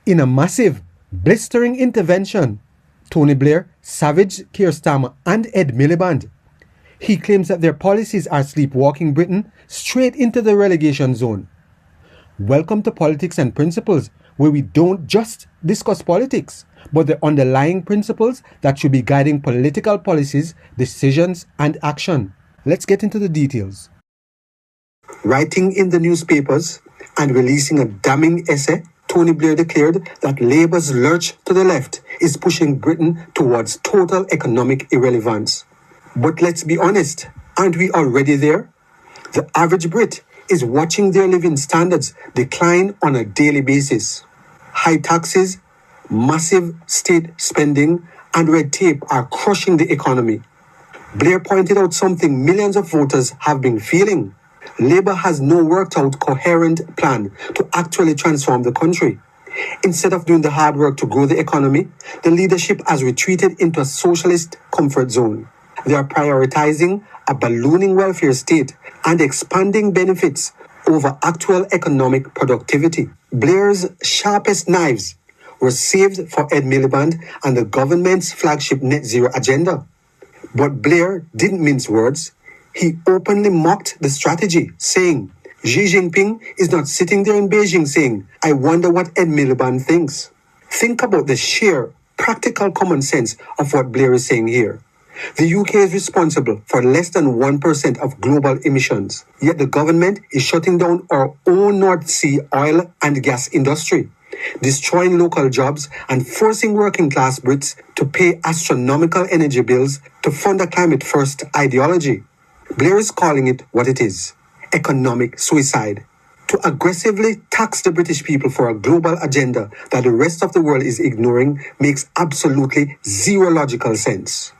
In a massive, blistering intervention, Tony Blair savaged Keir Starmer and Ed Miliband. He claims that their policies are sleepwalking Britain straight into the relegation zone. Welcome to Politics and Principles, where we don't just discuss politics, but the underlying principles that should be guiding political policies, decisions, and action. Let's get into the details. Writing in the newspapers and releasing a damning essay, Tony Blair declared that Labour's lurch to the left is pushing Britain towards total economic irrelevance. But let's be honest, aren't we already there? The average Brit is watching their living standards decline on a daily basis. High taxes, massive state spending, and red tape are crushing the economy. Blair pointed out something millions of voters have been feeling. Labour has no worked out coherent plan to actually transform the country. Instead of doing the hard work to grow the economy, the leadership has retreated into a socialist comfort zone. They are prioritizing a ballooning welfare state and expanding benefits over actual economic productivity. Blair's sharpest knives were saved for Ed Miliband and the government's flagship net zero agenda. But Blair didn't mince words. He openly mocked the strategy, saying, Xi Jinping is not sitting there in Beijing saying, I wonder what Ed Miliband thinks. Think about the sheer practical common sense of what Blair is saying here. The UK is responsible for less than 1% of global emissions, yet the government is shutting down our own North Sea oil and gas industry, destroying local jobs and forcing working class Brits to pay astronomical energy bills to fund a climate-first ideology. Blair is calling it what it is: economic suicide. To aggressively tax the British people for a global agenda that the rest of the world is ignoring makes absolutely zero logical sense.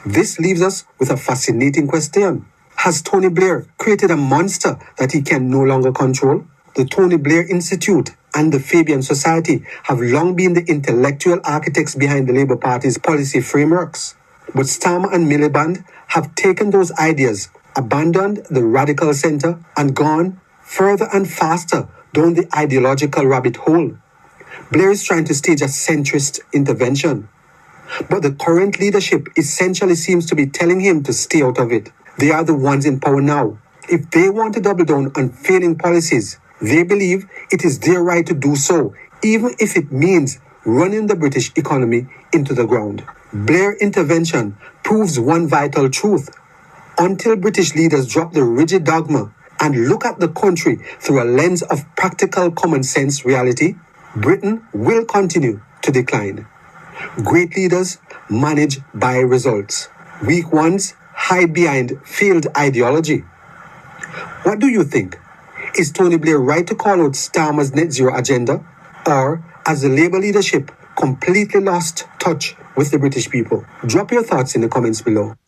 This leaves us with a fascinating question. Has Tony Blair created a monster that he can no longer control? The Tony Blair Institute and the Fabian Society have long been the intellectual architects behind the Labour Party's policy frameworks. But Starmer and Miliband have taken those ideas, abandoned the radical centre, and gone further and faster down the ideological rabbit hole. Blair is trying to stage a centrist intervention. But the current leadership essentially seems to be telling him to stay out of it. They are the ones in power now. If they want to double down on failing policies, they believe it is their right to do so, even if it means running the British economy into the ground. Blair intervention proves one vital truth. Until British leaders drop the rigid dogma and look at the country through a lens of practical common sense reality, Britain will continue to decline. Great leaders manage by results. Weak ones hide behind failed ideology. What do you think? Is Tony Blair right to call out Starmer's net zero agenda? Or has the Labour leadership completely lost touch with the British people? Drop your thoughts in the comments below.